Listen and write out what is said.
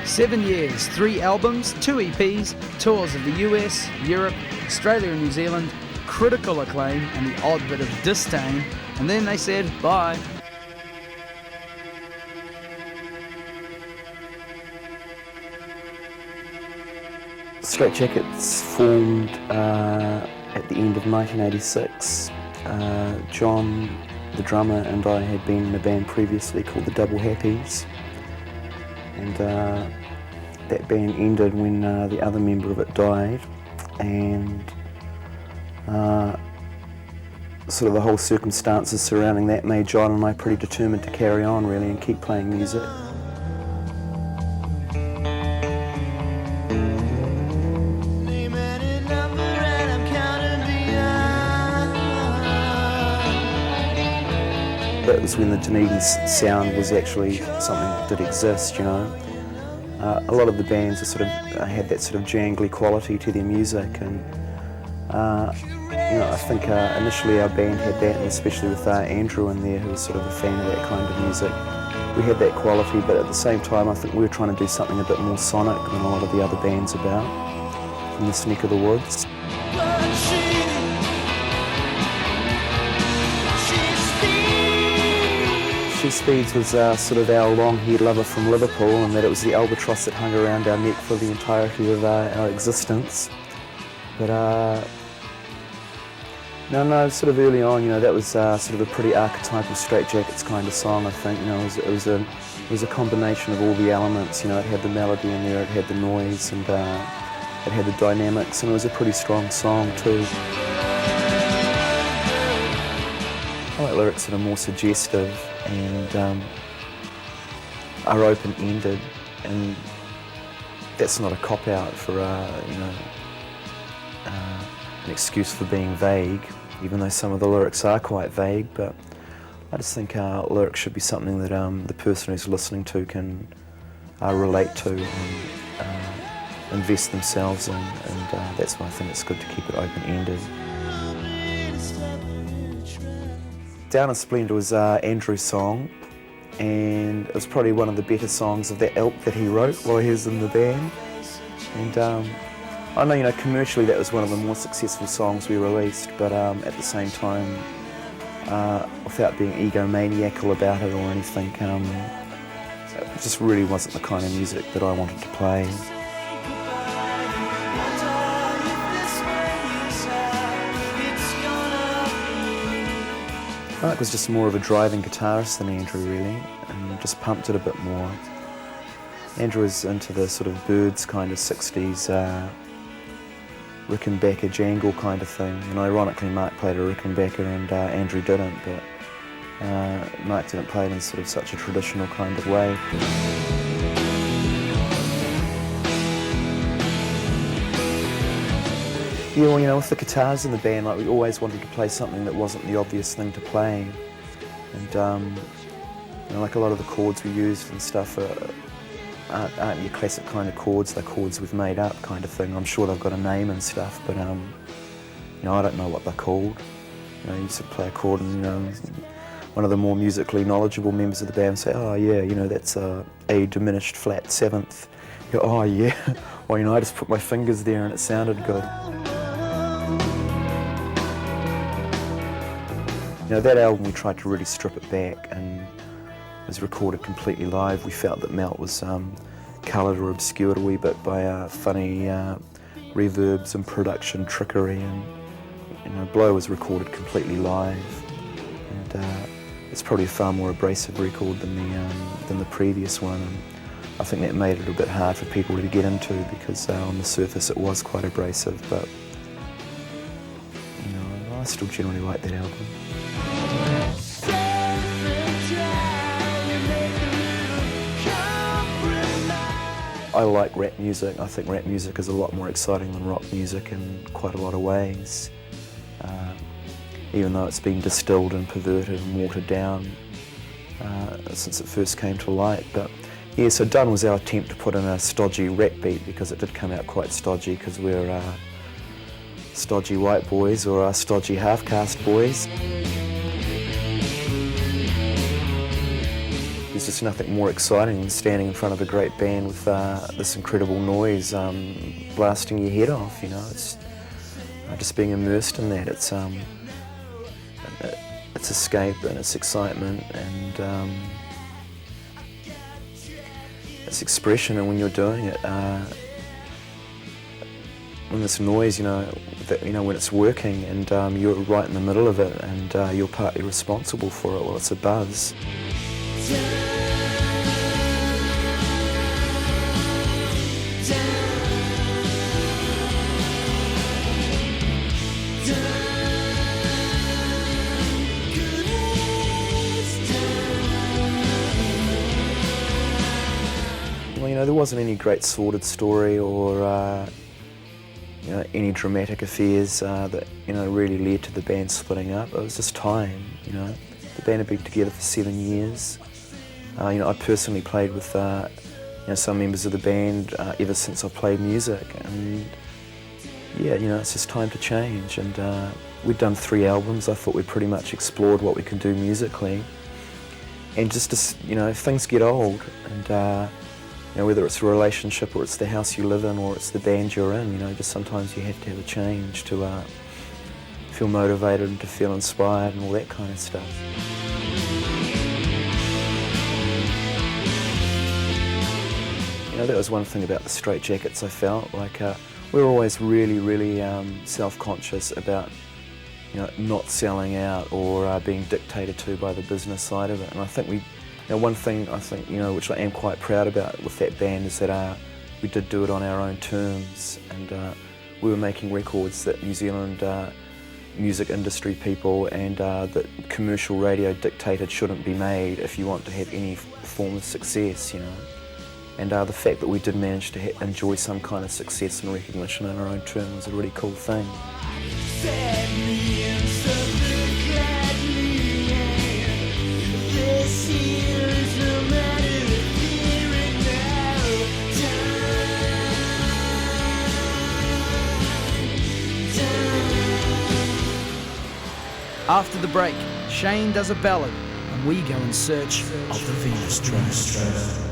7 years, 3 albums, 2 EPs, tours of the US, Europe, Australia and New Zealand, critical acclaim and the odd bit of disdain, and then they said bye. Straightjacket's formed at the end of 1986. John, the drummer, and I had been in a band previously called the Double Happies, and that band ended when the other member of it died, and sort of the whole circumstances surrounding that made John and I pretty determined to carry on really and keep playing music. That was when the Dunedin sound was actually something that did exist, you know. A lot of the bands are sort of had that sort of jangly quality to their music, and you know, I think initially our band had that, and especially with Andrew in there, who was sort of a fan of that kind of music. We had that quality, but at the same time I think we were trying to do something a bit more sonic than a lot of the other bands about from this neck of the woods. She Speeds was sort of our long-haired lover from Liverpool, and that it was the albatross that hung around our neck for the entirety of our existence. But no, sort of early on, you know, that was sort of a pretty archetypal Straightjackets kind of song, I think. You know, it was a combination of all the elements. You know, it had the melody in there, it had the noise, and it had the dynamics, and it was a pretty strong song too. I like lyrics that are more suggestive and are open-ended, and that's not a cop-out for you know, an excuse for being vague, even though some of the lyrics are quite vague. But I just think lyrics should be something that the person who's listening to can relate to and invest themselves in, and that's why I think it's good to keep it open-ended. Down in Splendour was Andrew's song, and it was probably one of the better songs of that ilk that he wrote while he was in the band. And I know, you know, commercially that was one of the more successful songs we released, but at the same time, without being egomaniacal about it or anything, it just really wasn't the kind of music that I wanted to play. Mike was just more of a driving guitarist than Andrew, really, and just pumped it a bit more. Andrew was into the sort of Birds kind of 60s Rickenbacker jangle kind of thing, and ironically Mark played a Rickenbacker and Andrew didn't, but Mark didn't play it in sort of such a traditional kind of way. Yeah, well, you know, with the guitars in the band, like, we always wanted to play something that wasn't the obvious thing to play. And, you know, like a lot of the chords we used and stuff aren't your classic kind of chords. They're chords we've made up kind of thing. I'm sure they've got a name and stuff, but, you know, I don't know what they're called. You know, you sort of play a chord and, you know, one of the more musically knowledgeable members of the band say, oh yeah, you know, that's a diminished flat seventh. You go, oh yeah. Well, you know, I just put my fingers there and it sounded good. You know, that album we tried to really strip it back, and it was recorded completely live. We felt that Melt was coloured or obscured a wee bit by funny reverbs and production trickery, and you know, Blow was recorded completely live, and it's probably a far more abrasive record than the previous one. And I think that made it a bit hard for people to get into, because on the surface it was quite abrasive, but you know, I still generally like that album. I like rap music. I think rap music is a lot more exciting than rock music in quite a lot of ways, even though it's been distilled and perverted and watered down since it first came to light. But yeah, so Done was our attempt to put in a stodgy rap beat, because it did come out quite stodgy, because we're stodgy white boys, or stodgy half-caste boys. there's just nothing more exciting than standing in front of a great band with this incredible noise blasting your head off. You know, it's just being immersed in that. It's escape and it's excitement and it's expression. And when you're doing it, when this noise, when it's working and you're right in the middle of it and you're partly responsible for it, well, it's a buzz. Well, there wasn't any great sordid story or any dramatic affairs that really led to the band splitting up. It was just time. The band had been together for 7 years. I personally played with some members of the band ever since I played music, and it's just time to change. And we'd done 3 albums. I thought we pretty much explored what we can do musically. And just things get old, and whether it's a relationship or it's the house you live in or it's the band you're in, just sometimes you have to have a change to feel motivated and to feel inspired and all that kind of stuff. That was one thing about the Straightjackets. I felt like we were always really, really self-conscious about not selling out or being dictated to by the business side of it. And I think one thing I think, which I am quite proud about with that band is that we did do it on our own terms, and we were making records that New Zealand music industry people and that commercial radio dictated shouldn't be made if you want to have any form of success, And the fact that we did manage to enjoy some kind of success and recognition on our own terms was a really cool thing. After the break, Shayne does a ballad and we go in search of the Venus Train.